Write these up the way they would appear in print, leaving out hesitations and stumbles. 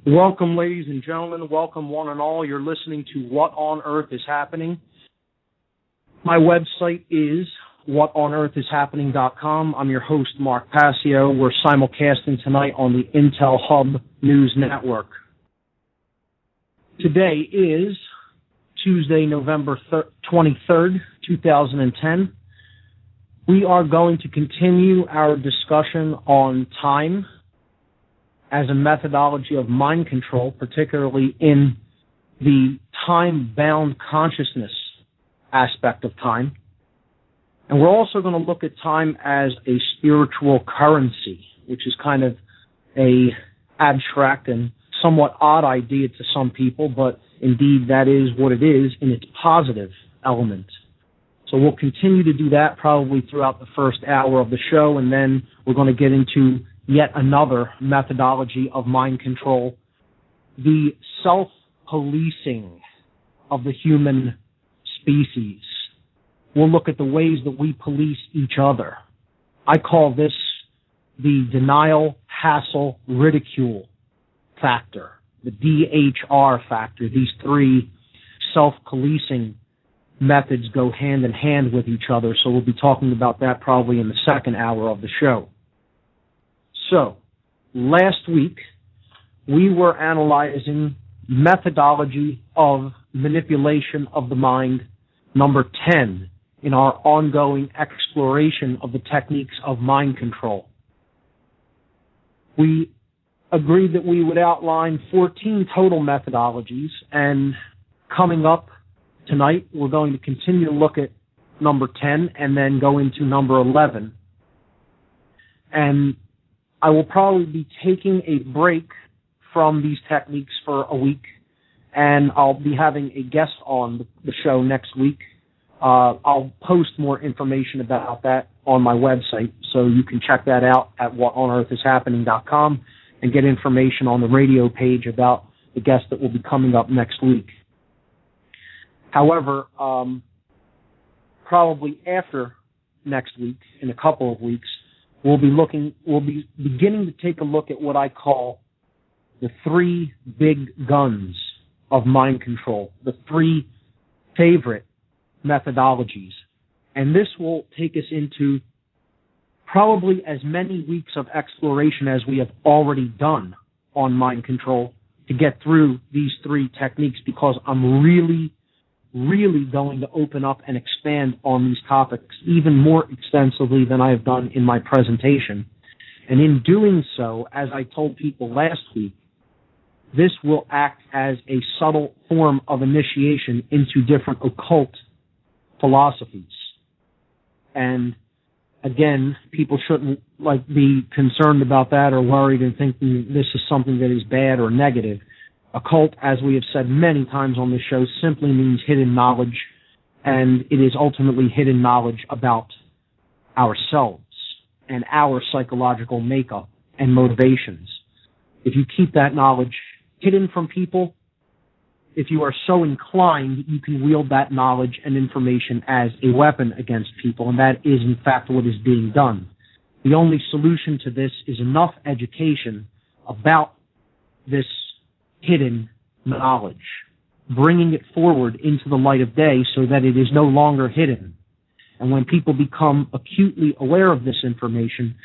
Welcome, ladies and gentlemen. Welcome, one and all. You're listening to What on Earth is Happening. My website is whatonearthishappening.com. I'm your host, Mark Passio. We're simulcasting tonight on the Intel Hub News Network. Today is Tuesday, November 23rd, 2010. We are going to continue our discussion on time as a methodology of mind control, particularly in the time-bound consciousness aspect of time. And we're also going to look at time as a spiritual currency, which is kind of a abstract and somewhat odd idea to some people, but indeed that is what it is in its positive element. So we'll continue to do that probably throughout the first hour of the show, and then we're going to get into yet another methodology of mind control, the self-policing of the human species. We'll look at the ways that we police each other. I call this the denial, hassle, ridicule factor, the DHR factor. These three self-policing methods go hand in hand with each other, so we'll be talking about that probably in the second hour of the show. So, last week, we were analyzing methodology of manipulation of the mind, number 10, in our ongoing exploration of the techniques of mind control. We agreed that we would outline 14 total methodologies, and coming up tonight, we're going to continue to look at number 10 and then go into number 11. And I will probably be taking a break from these techniques for a week, and I'll be having a guest on the show next week. I'll post more information about that on my website, so you can check that out at whatonearthishappening.com and get information on the radio page about the guest that will be coming up next week. However, probably after next week, in a couple of weeks, we'll be beginning to take a look at what I call the three big guns of mind control, the three favorite methodologies. And this will take us into probably as many weeks of exploration as we have already done on mind control to get through these three techniques, because I'm really going to open up and expand on these topics even more extensively than I have done in my presentation. And in doing so, as I told people last week, this will act as a subtle form of initiation into different occult philosophies. And again, people shouldn't be concerned about that or worried and thinking this is something that is bad or negative. Occult, as we have said many times on this show, simply means hidden knowledge, and it is ultimately hidden knowledge about ourselves and our psychological makeup and motivations. If you keep that knowledge hidden from people, if you are so inclined, you can wield that knowledge and information as a weapon against people, and that is, in fact, what is being done. The only solution to this is enough education about this hidden knowledge, bringing it forward into the light of day so that it is no longer hidden. And when people become acutely aware of this information,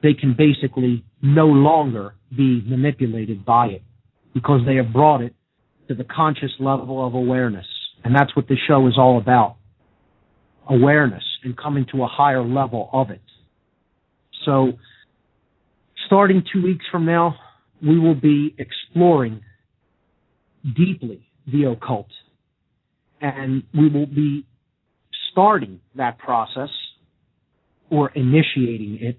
they can basically no longer be manipulated by it, because they have brought it to the conscious level of awareness. And that's what this show is all about, awareness and coming to a higher level of it. So, starting 2 weeks from now, we will be exploring deeply the occult, and we will be starting that process or initiating it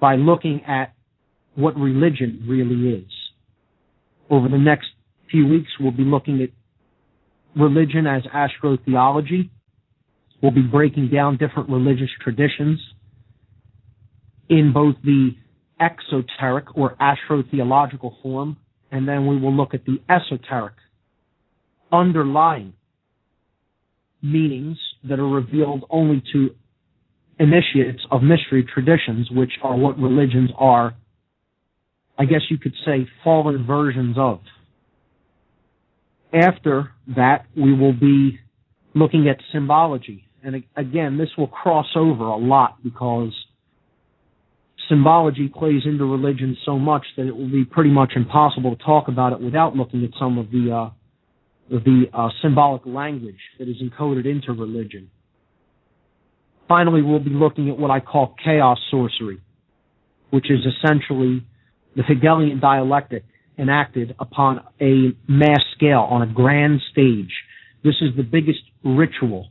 by looking at what religion really is. Over the next few weeks, we'll be looking at religion as astrotheology. We'll be breaking down different religious traditions in both the exoteric or astrotheological form, and then we will look at the esoteric underlying meanings that are revealed only to initiates of mystery traditions, which are what religions are I guess you could say, fallen versions of. After that, we will be looking at symbology. And again, this will cross over a lot because symbology plays into religion so much that it will be pretty much impossible to talk about it without looking at some of the symbolic language that is encoded into religion. Finally, we'll be looking at what I call chaos sorcery, which is essentially the Hegelian dialectic enacted upon a mass scale, on a grand stage. This is the biggest ritual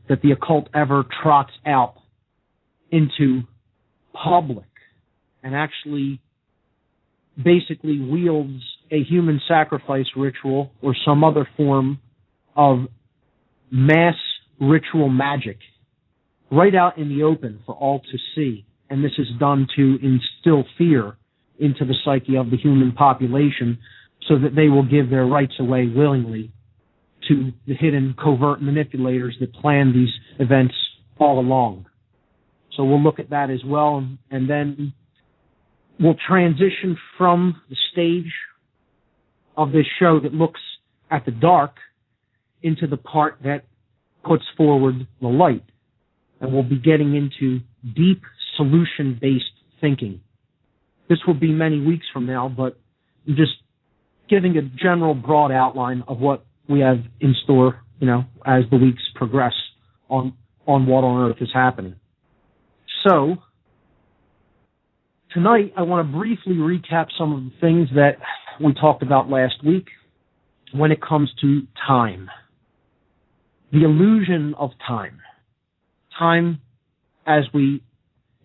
that the occult ever trots out into public and actually basically wields a human sacrifice ritual or some other form of mass ritual magic right out in the open for all to see. And this is done to instill fear into the psyche of the human population so that they will give their rights away willingly to the hidden covert manipulators that plan these events all along. So we'll look at that as well, and then we'll transition from the stage of this show that looks at the dark into the part that puts forward the light. And we'll be getting into deep solution-based thinking. This will be many weeks from now, but I'm just giving a general broad outline of what we have in store, as the weeks progress on what on earth is happening. So, tonight I want to briefly recap some of the things that we talked about last week when it comes to time. The illusion of time. Time, as we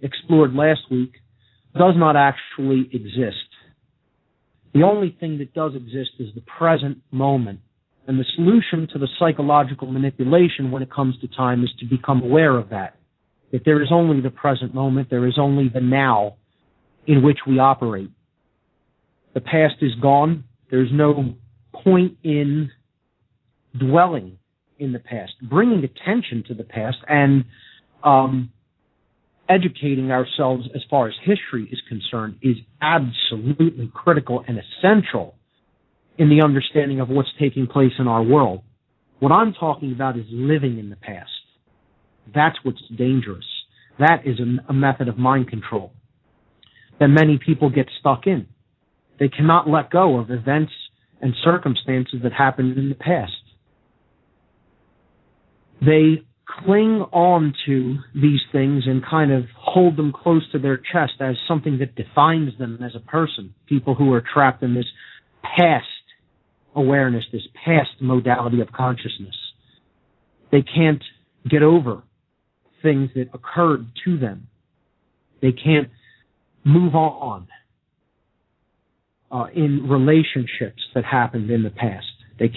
explored last week, does not actually exist. The only thing that does exist is the present moment. And the solution to the psychological manipulation when it comes to time is to become aware of that. That there is only the present moment, there is only the now in which we operate. The past is gone. There's no point in dwelling in the past. Bringing attention to the past and educating ourselves as far as history is concerned is absolutely critical and essential in the understanding of what's taking place in our world. What I'm talking about is living in the past. That's what's dangerous. That is a method of mind control that many people get stuck in. They cannot let go of events and circumstances that happened in the past. They cling on to these things and kind of hold them close to their chest as something that defines them as a person. People who are trapped in this past awareness, this past modality of consciousness. They can't get over things that occurred to them. They can't move on in relationships that happened in the past. They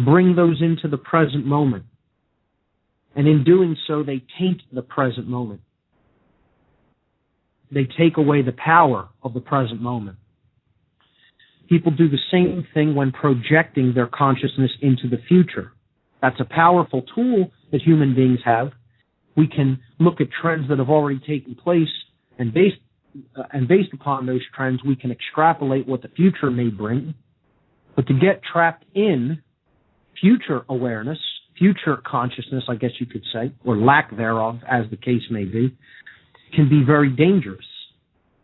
bring those into the present moment. And in doing so, they taint the present moment. They take away the power of the present moment. People do the same thing when projecting their consciousness into the future. That's a powerful tool that human beings have. We can look at trends that have already taken place, and based upon those trends, we can extrapolate what the future may bring. But to get trapped in future awareness, future consciousness, I guess you could say, or lack thereof, as the case may be, can be very dangerous.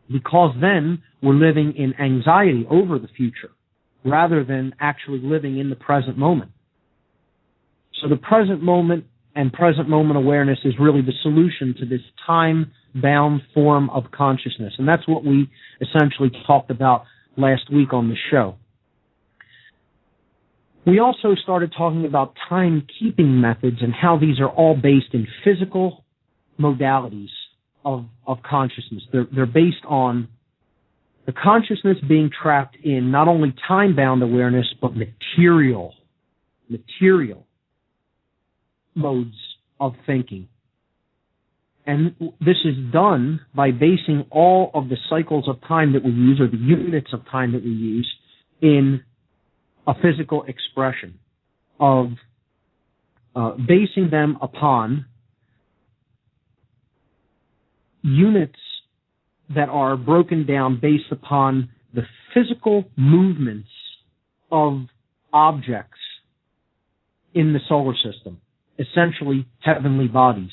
Because then we're living in anxiety over the future rather than actually living in the present moment. So the present moment and present moment awareness is really the solution to this time-bound form of consciousness. And that's what we essentially talked about last week on the show. We also started talking about timekeeping methods and how these are all based in physical modalities of consciousness. They're based on the consciousness being trapped in not only time-bound awareness, but material modes of thinking. And this is done by basing all of the cycles of time that we use, or the units of time that we use, in a physical expression of basing them upon units that are broken down based upon the physical movements of objects in the solar system, essentially heavenly bodies.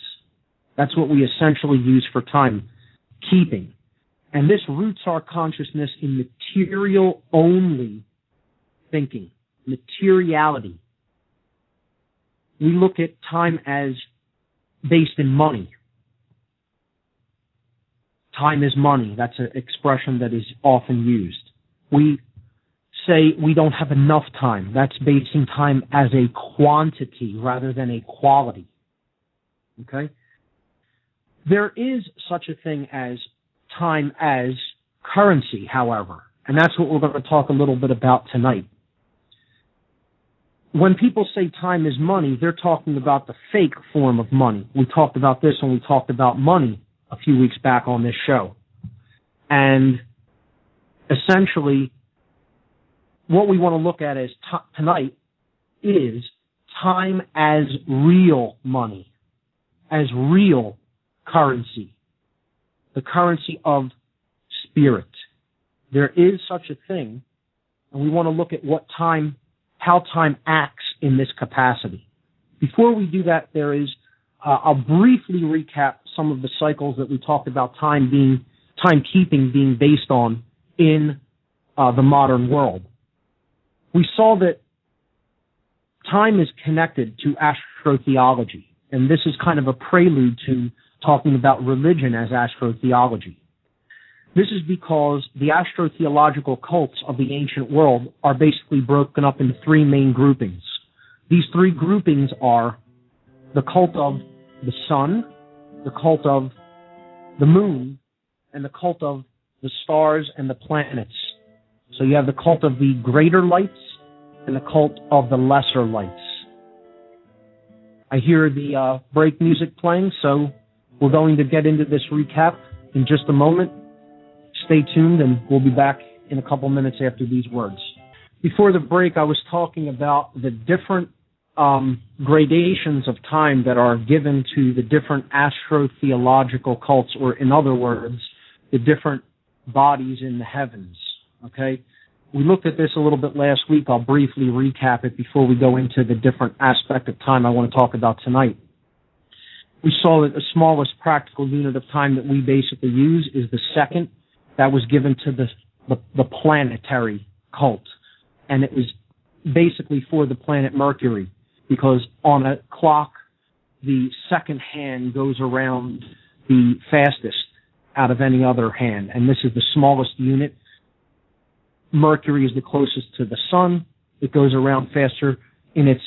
That's what we essentially use for time keeping. And this roots our consciousness in material-only thinking, materiality. We look at time as based in money. Time is money. That's an expression that is often used. We say we don't have enough time. That's basing time as a quantity rather than a quality. Okay? There is such a thing as time as currency, however, and that's what we're going to talk a little bit about tonight. When people say time is money, they're talking about the fake form of money. We talked about this when we talked about money a few weeks back on this show. And essentially, what we want to look at tonight is time as real money, as real currency, the currency of spirit. There is such a thing, and we want to look at how time acts in this capacity. Before we do that, I'll briefly recap some of the cycles that we talked about timekeeping being based on in the modern world. We saw that time is connected to astrotheology, and this is kind of a prelude to talking about religion as astrotheology. This is because the astrotheological cults of the ancient world are basically broken up into three main groupings. These three groupings are the cult of the sun, the cult of the moon, and the cult of the stars and the planets. So you have the cult of the greater lights and the cult of the lesser lights. I hear the break music playing, so we're going to get into this recap in just a moment. Stay tuned, and we'll be back in a couple minutes after these words. Before the break, I was talking about the different gradations of time that are given to the different astrotheological cults, or in other words, the different bodies in the heavens. Okay? We looked at this a little bit last week. I'll briefly recap it before we go into the different aspect of time I want to talk about tonight. We saw that the smallest practical unit of time that we basically use is the second. That was given to the planetary cult. And it was basically for the planet Mercury, because on a clock, the second hand goes around the fastest out of any other hand. And this is the smallest unit. Mercury is the closest to the sun. It goes around faster in its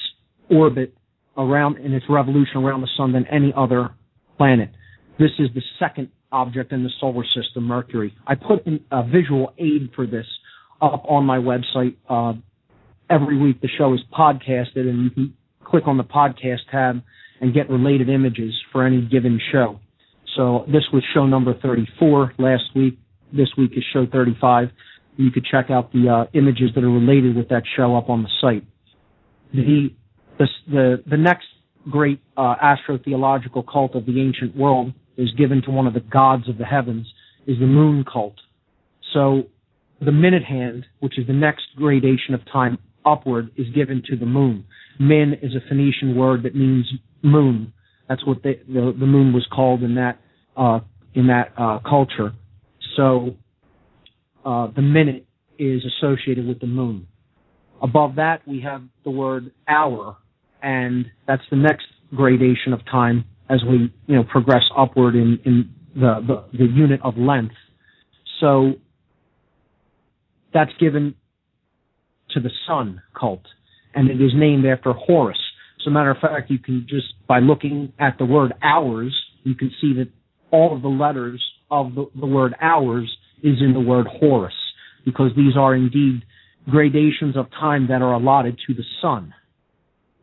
orbit in its revolution around the sun than any other planet. This is the second object in the solar system, Mercury. I put in a visual aid for this up on my website. Every week the show is podcasted, and you can click on the podcast tab and get related images for any given show. So this was show number 34 last week. This week is show 35. You could check out the images that are related with that show up on the site. The next great astrotheological cult of the ancient world is given to one of the gods of the heavens, is the moon cult. So the minute hand, which is the next gradation of time upward, is given to the moon. Min is a Phoenician word that means moon. That's what the moon was called in that culture. So the minute is associated with the moon. Above that, we have the word hour, and that's the next gradation of time as we progress upward in the unit of length. So that's given to the sun cult, and it is named after Horus. As a matter of fact, you can just, by looking at the word hours, you can see that all of the letters of the word hours is in the word Horus, because these are indeed gradations of time that are allotted to the sun,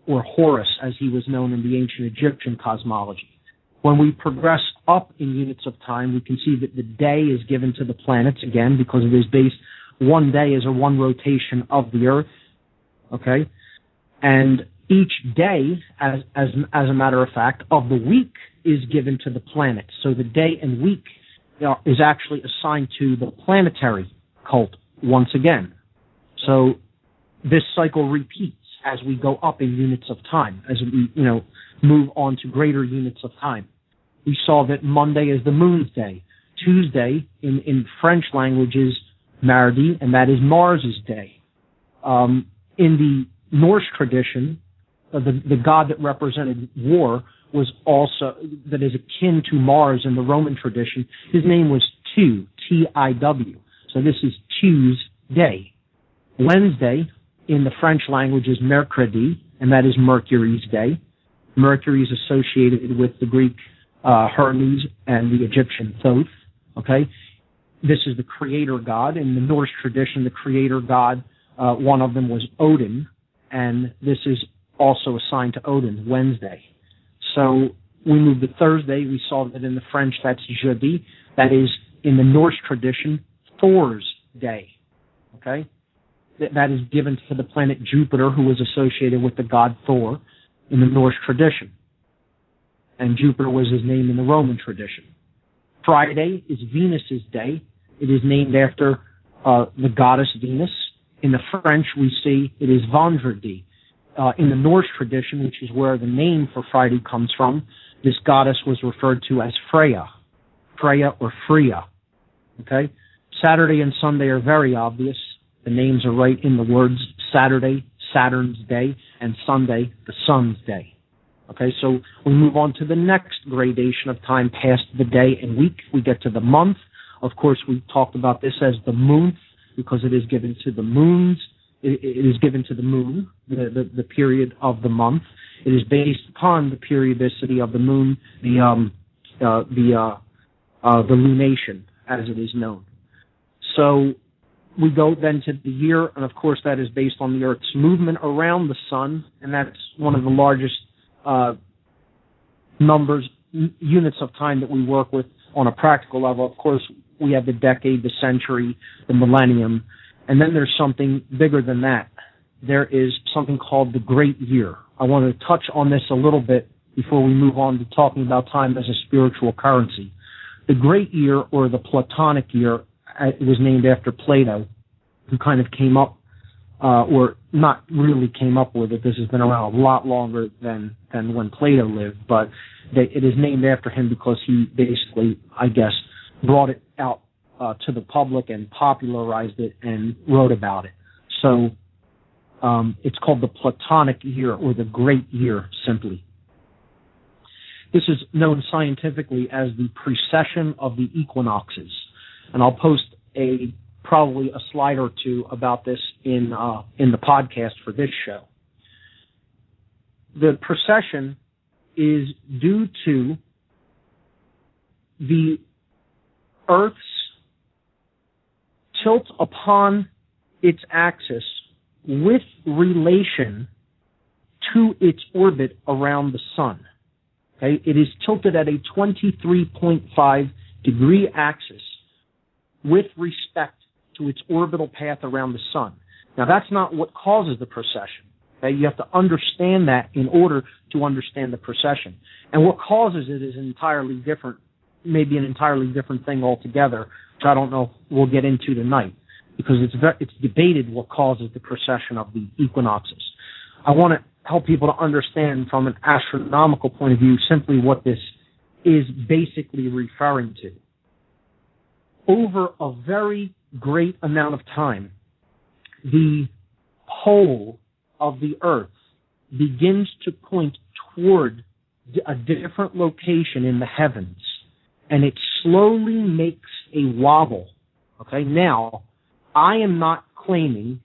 or Horus as he was known in the ancient Egyptian cosmology. When we progress up in units of time, we can see that the day is given to the planets, again, because it is based, one day is one rotation of the Earth, okay? And each day, as a matter of fact, of the week is given to the planets. So the day and week is actually assigned to the planetary cult once again. So this cycle repeats as we go up in units of time, as we move on to greater units of time. We saw that Monday is the moon's day. Tuesday in French language is Mardi, and that is Mars's day. In the Norse tradition, the god that represented war was also, that is akin to Mars in the Roman tradition. His name was Tiw, T-I-W. So this is Tiw's day. Wednesday in the French language is Mercredi, and that is Mercury's day. Mercury is associated with the Greek Hermes and the Egyptian Thoth. Okay, this is the creator god. In the Norse tradition, the creator god, one of them was Odin, and this is also assigned to Odin, Wednesday. So we move to Thursday. We saw that in the French, that's Jeudi. That is, in the Norse tradition, Thor's day. Okay, that is given to the planet Jupiter, who was associated with the god Thor in the Norse tradition. And Jupiter was his name in the Roman tradition. Friday is Venus's day. It is named after the goddess Venus. In the French, we see it is Vendredi. In the Norse tradition, which is where the name for Friday comes from, this goddess was referred to as Freya or Freya. Okay? Saturday and Sunday are very obvious. The names are right in the words. Saturday, Saturn's day, and Sunday, the sun's day. Okay, so we move on to the next gradation of time past the day and week. We get to the month. Of course, we talked about this as the month because it is given to the moons. It is given to the moon, the period of the month. It is based upon the periodicity of the moon, the lunation, as it is known. So we go then to the year, and of course that is based on the Earth's movement around the sun, and that's one of the largest units of time that we work with on a practical level. Of course, we have the decade, the century, the millennium, and then there's something bigger than that. There is something called the Great Year. I want to touch on this a little bit before we move on to talking about time as a spiritual currency. The Great Year, or the Platonic Year, it was named after Plato, who kind of came up, or not really came up with it. This has been around a lot longer than when Plato lived, but it is named after him because he basically, I guess, brought it out to the public and popularized it and wrote about it. So it's called the Platonic Year, or the Great Year, simply. This is known scientifically as the precession of the equinoxes, and I'll post probably a slide or two about this in the podcast for this show. The precession is due to the Earth's tilt upon its axis with relation to its orbit around the sun. Okay? It is tilted at a 23.5 degree axis with respect to its orbital path around the sun. Now, that's not what causes the precession. Okay? You have to understand that in order to understand the precession. And what causes it is entirely different, maybe an entirely different thing altogether, which I don't know we'll get into tonight, because it's debated what causes the precession of the equinoxes. I want to help people to understand from an astronomical point of view simply what this is basically referring to. Over a very great amount of time, the pole of the Earth begins to point toward a different location in the heavens, and it slowly makes a wobble. Okay, now, I am not claiming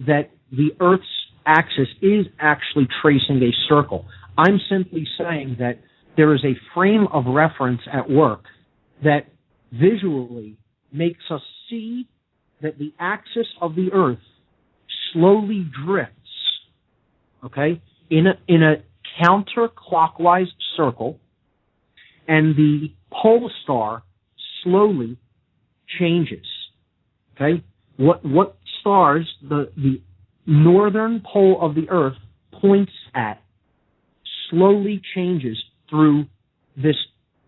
that the Earth's axis is actually tracing a circle. I'm simply saying that there is a frame of reference at work that visually makes us see that the axis of the Earth slowly drifts, okay, in a counterclockwise circle, and the pole star slowly changes. Okay, what stars the northern pole of the Earth points at slowly changes through this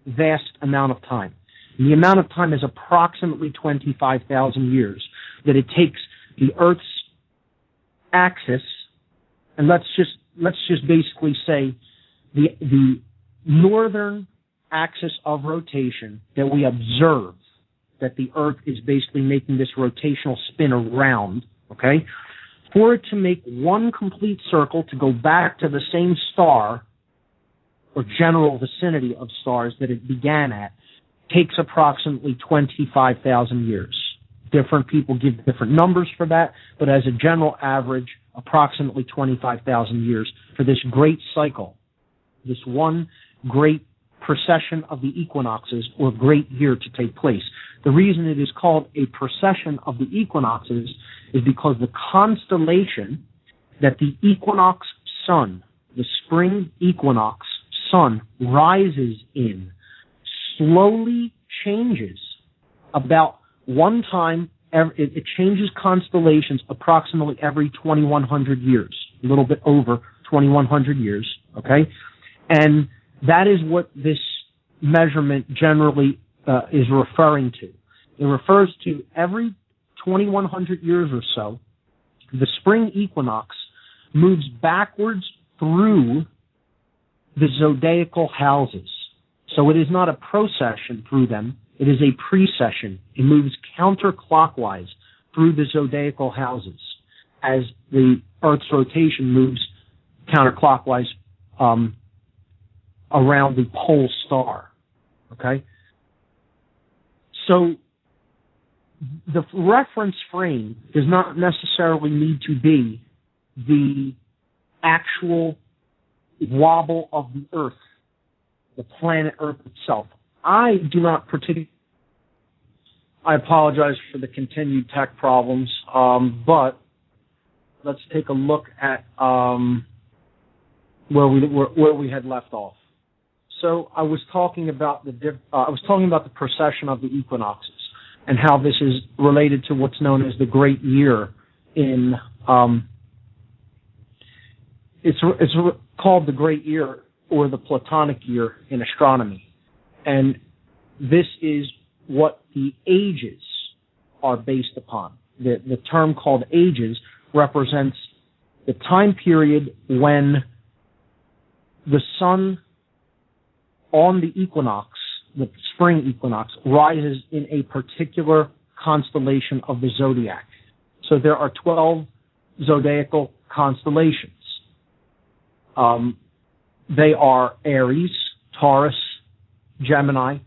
vast amount of time. And the amount of time is approximately 25,000 years that it takes the Earth's axis, and let's just basically say the northern axis of rotation that we observe, that the Earth is basically making this rotational spin around, okay? For it to make one complete circle to go back to the same star or general vicinity of stars that it began at takes approximately 25,000 years. Different people give different numbers for that, but as a general average, approximately 25,000 years for this great cycle, this one great precession of the equinoxes or great year to take place. The reason it is called a precession of the equinoxes is because the constellation that the equinox sun, the spring equinox sun, rises in slowly changes about one time. It changes constellations approximately every 2,100 years, a little bit over 2,100 years, okay? And that is what this measurement generally is referring to. It refers to every 2,100 years or so, the spring equinox moves backwards through the zodiacal houses. So it is not a procession through them, it is a precession. It moves counterclockwise through the zodiacal houses as the Earth's rotation moves counterclockwise around the pole star. Okay? So the reference frame does not necessarily need to be the actual wobble of the Earth, the planet Earth itself. I do not particularly. I apologize for the continued tech problems, but let's take a look at where we had left off. So I was talking about the precession of the equinoxes and how this is related to what's known as the Great Year in. It's called the Great Year or the Platonic Year in astronomy. And this is what the ages are based upon. The term called ages represents the time period when the sun on the equinox, the spring equinox, rises in a particular constellation of the zodiac. So there are 12 zodiacal constellations. They are Aries, Taurus, Gemini,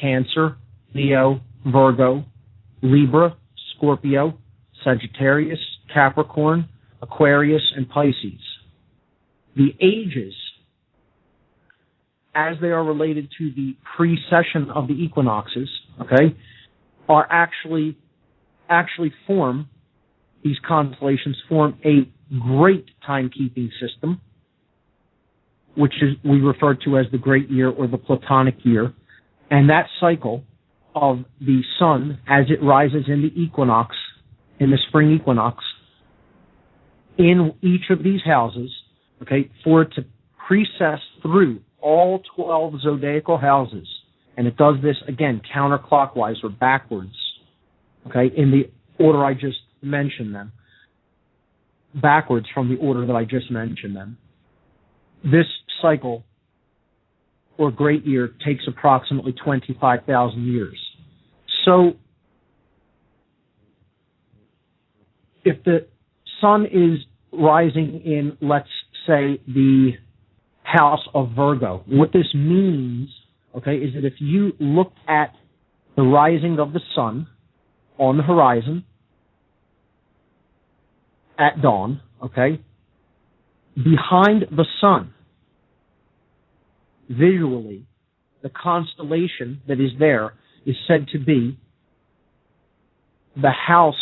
Cancer, Leo, Virgo, Libra, Scorpio, Sagittarius, Capricorn, Aquarius, and Pisces. The ages, as they are related to the precession of the equinoxes, okay, are actually form, these constellations form a great timekeeping system, which is we refer to as the Great Year or the Platonic Year. And that cycle of the sun as it rises in the equinox, in the spring equinox, in each of these houses, okay, for it to precess through all 12 zodiacal houses. And it does this, again, counterclockwise or backwards, okay, in the order I just mentioned them, backwards from the order that I just mentioned them. This cycle or great year takes approximately 25,000 years. So if the sun is rising in, let's say, the house of Virgo, what this means, okay, is that if you look at the rising of the sun on the horizon at dawn, okay, behind the sun, visually, the constellation that is there is said to be the house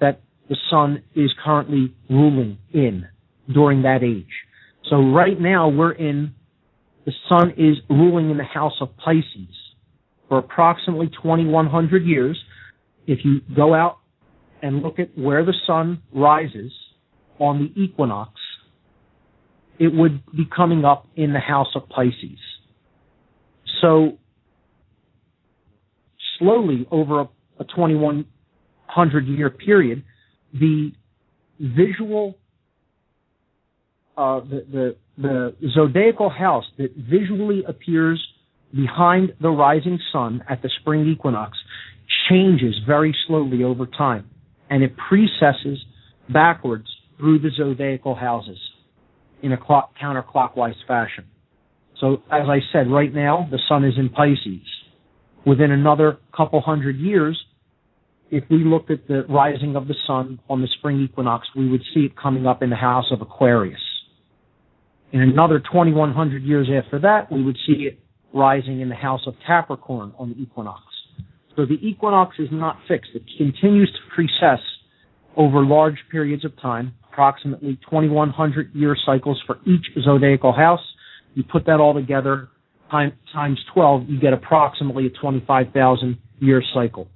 that the sun is currently ruling in during that age. So right now the sun is ruling in the house of Pisces for approximately 2,100 years. If you go out and look at where the sun rises on the equinox, it would be coming up in the house of Pisces. So slowly over a 2100-year period, the visual, the zodiacal house that visually appears behind the rising sun at the spring equinox changes very slowly over time, and it precesses backwards through the zodiacal houses in a counterclockwise fashion. So, as I said, right now, the sun is in Pisces. Within another couple hundred years, if we looked at the rising of the sun on the spring equinox, we would see it coming up in the house of Aquarius. In another 2100 years after that, we would see it rising in the house of Capricorn on the equinox. So the equinox is not fixed. It continues to precess over large periods of time, approximately 2100 year cycles for each zodiacal house. You put that all together, times 12, you get approximately a 25,000 year cycle.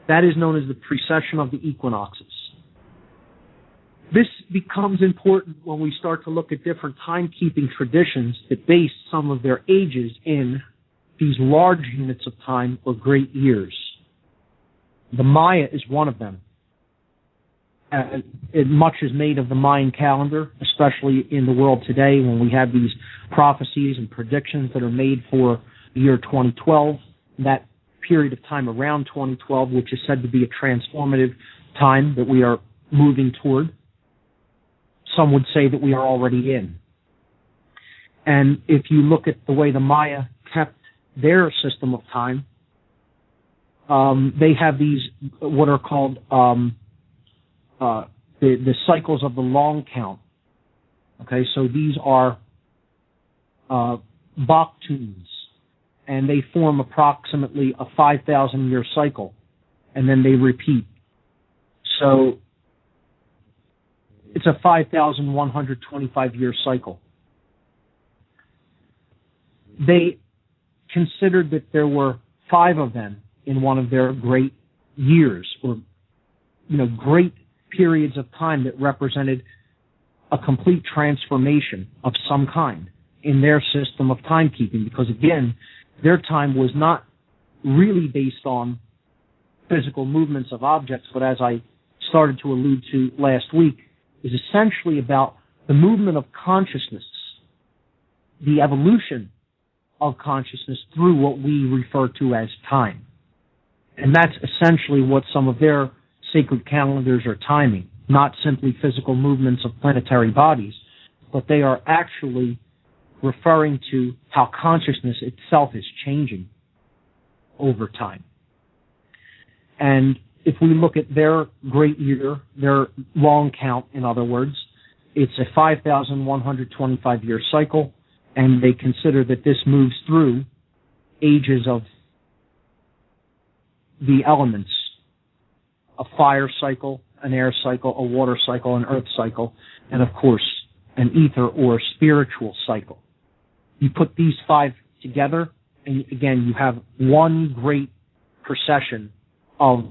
That is known as the precession of the equinoxes. This becomes important when we start to look at different timekeeping traditions that base some of their ages in these large units of time or great years. The Maya is one of them. Much is made of the Mayan calendar, especially in the world today when we have these prophecies and predictions that are made for the year 2012. That period of time around 2012, which is said to be a transformative time that we are moving toward. Some would say that we are already in. And if you look at the way the Maya kept their system of time, they have these, what are called the cycles of the long count. Okay, so these are Baktuns, and they form approximately a 5,000 year cycle, and then they repeat. So it's a 5,125 year cycle. They considered that there were 5 of them in one of their great years, or great periods of time that represented a complete transformation of some kind in their system of timekeeping, because again, their time was not really based on physical movements of objects, but as I started to allude to last week, is essentially about the movement of consciousness, the evolution of consciousness through what we refer to as time. And that's essentially what some of their sacred calendars are timing, not simply physical movements of planetary bodies, but they are actually referring to how consciousness itself is changing over time. And if we look at their great year, their long count, in other words, it's a 5,125 year cycle, and they consider that this moves through ages of the elements: a fire cycle, an air cycle, a water cycle, an earth cycle, and of course, an ether or spiritual cycle. You put these 5 together, and again, you have one great procession of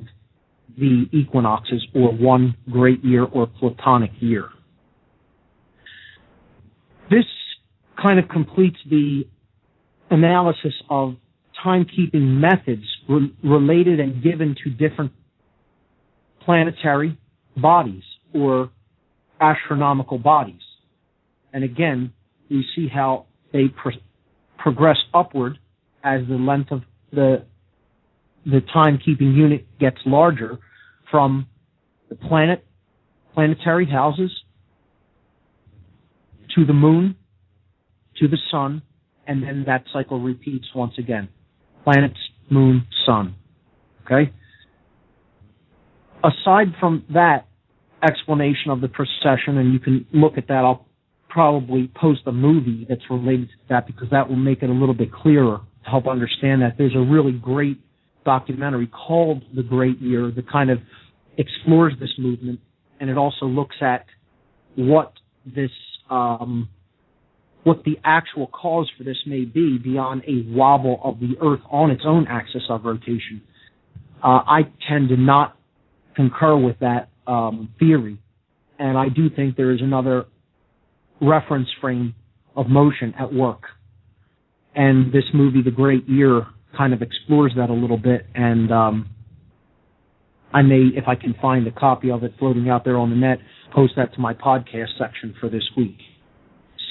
the equinoxes, or one great year or Platonic year. This kind of completes the analysis of timekeeping methods related and given to different planetary bodies or astronomical bodies. And again, we see how they progress upward as the length of the timekeeping unit gets larger, from the planetary houses, to the moon, to the sun, and then that cycle repeats once again. Planets, moon, sun. Okay? Aside from that explanation of the precession, and you can look at that, I'll probably post a movie that's related to that, because that will make it a little bit clearer to help understand that. There's a really great documentary called The Great Year that kind of explores this movement, and it also looks at what this what the actual cause for this may be beyond a wobble of the Earth on its own axis of rotation. I tend to not concur with that theory, and I do think there is another reference frame of motion at work. And this movie, The Great Year, kind of explores that a little bit, and I may, if I can find a copy of it floating out there on the net, post that to my podcast section for this week.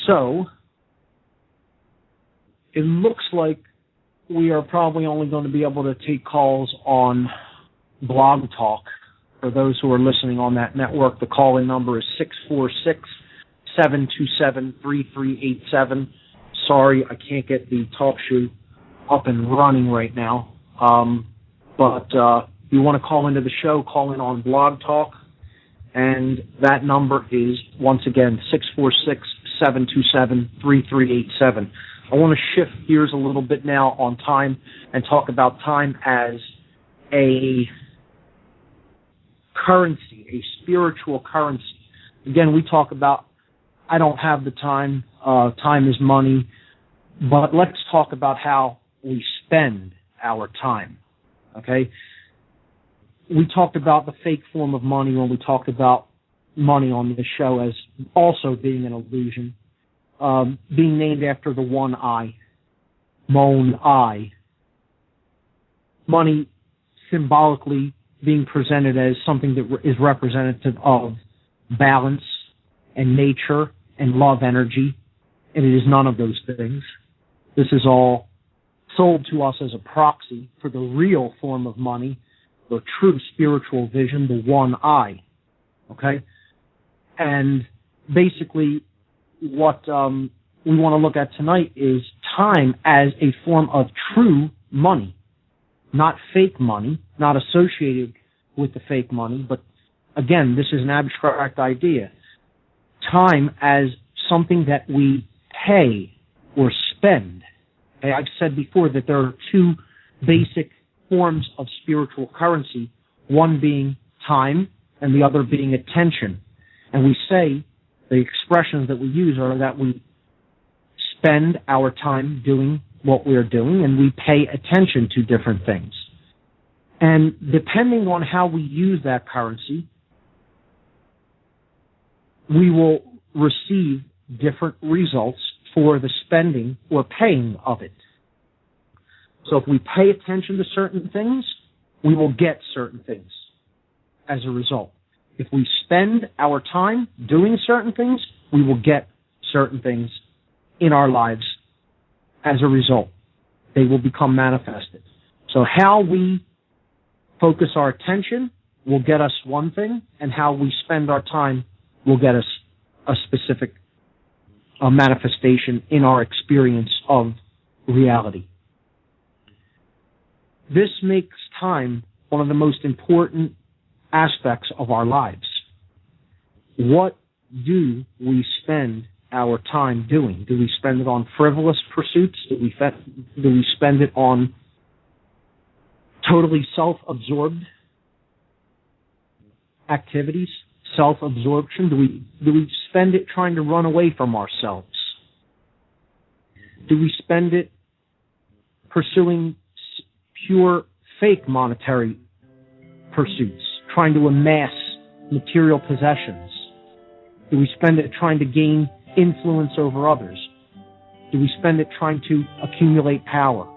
So, it looks like we are probably only going to be able to take calls on Blog Talk. For those who are listening on that network, the call-in number is 646-727-3387. Sorry, I can't get the talk show up and running right now. But if you want to call into the show, call in on Blog Talk. And that number is, once again, 646-727-3387. I want to shift gears a little bit now on time and talk about time as a currency, a spiritual currency. Again, we talk about, I don't have the time, time is money, but let's talk about how we spend our time, okay? We talked about the fake form of money when we talked about money on the show as also being an illusion, being named after the one eye, Mon eye. Money symbolically being presented as something that is representative of balance and nature and love energy, and it is none of those things. This is all sold to us as a proxy for the real form of money, the true spiritual vision, the one eye. Okay? And basically what we want to look at tonight is time as a form of true money, not fake money, not associated with the fake money, but again, this is an abstract idea. Time as something that we pay or spend. Okay, I've said before that there are two basic forms of spiritual currency, one being time and the other being attention. And we say, the expressions that we use are that we spend our time doing what we are doing and we pay attention to different things. And depending on how we use that currency, we will receive different results for the spending or paying of it. So if we pay attention to certain things, we will get certain things as a result. If we spend our time doing certain things, we will get certain things in our lives as a result. They will become manifested. So how we focus our attention will get us one thing, and how we spend our time will get us a specific manifestation in our experience of reality. This makes time one of the most important aspects of our lives. What do we spend our time doing? Do we spend it on frivolous pursuits? Do we spend it on totally self-absorbed activities, self-absorption? Do we spend it trying to run away from ourselves? Do we spend it pursuing pure fake monetary pursuits, trying to amass material possessions? Do we spend it trying to gain influence over others? Do we spend it trying to accumulate power?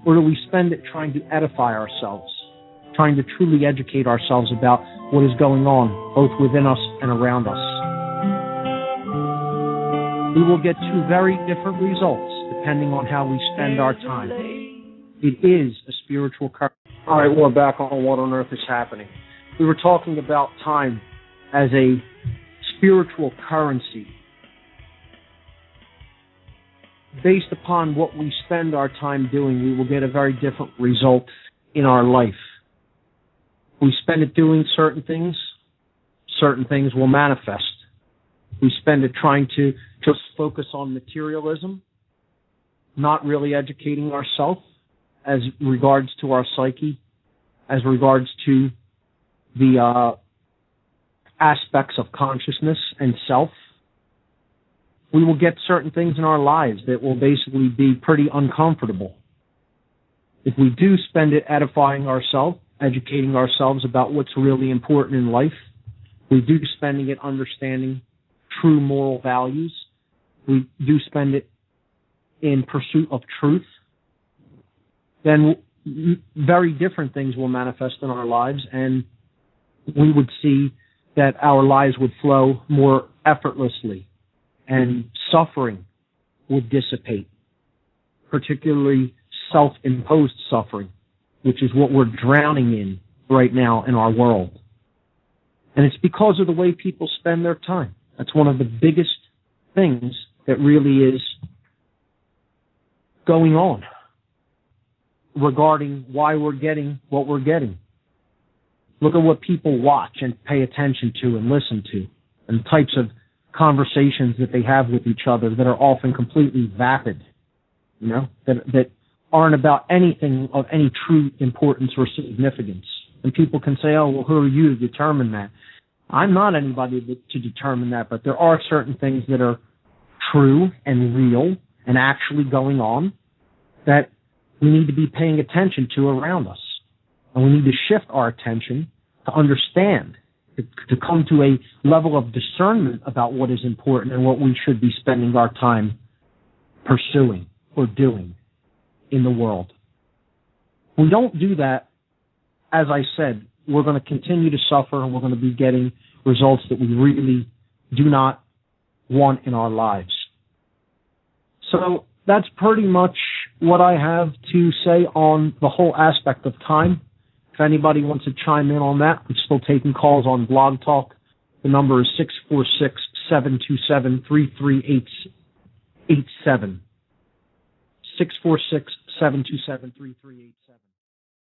Or do we spend it trying to edify ourselves, trying to truly educate ourselves about what is going on, both within us and around us? We will get two very different results depending on how we spend our time. It is a spiritual currency. All right, we're back on What on Earth is Happening. We were talking about time as a spiritual currency. Based upon what we spend our time doing, we will get a very different result in our life. We spend it doing certain things will manifest. We spend it trying to just focus on materialism, not really educating ourselves as regards to our psyche, as regards to the aspects of consciousness and self. We will get certain things in our lives that will basically be pretty uncomfortable. If we do spend it edifying ourselves, educating ourselves about what's really important in life, we do spending it understanding true moral values, we do spend it in pursuit of truth, then very different things will manifest in our lives, and we would see that our lives would flow more effortlessly, and suffering would dissipate, particularly self-imposed suffering, which is what we're drowning in right now in our world. And it's because of the way people spend their time. That's one of the biggest things that really is going on regarding why we're getting what we're getting. Look at what people watch and pay attention to and listen to, and the types of conversations that they have with each other that are often completely vapid, that aren't about anything of any true importance or significance. And people can say, oh, well, who are you to determine that? I'm not anybody to determine that, but there are certain things that are true and real and actually going on that we need to be paying attention to around us. And we need to shift our attention to understand, to come to a level of discernment about what is important and what we should be spending our time pursuing or doing in the world. If we don't do that, as I said, we're going to continue to suffer, and we're going to be getting results that we really do not want in our lives. So that's pretty much what I have to say on the whole aspect of time. If anybody wants to chime in on that, I'm still taking calls on Blog Talk. The number is 646-727-3387. 646-727-3387.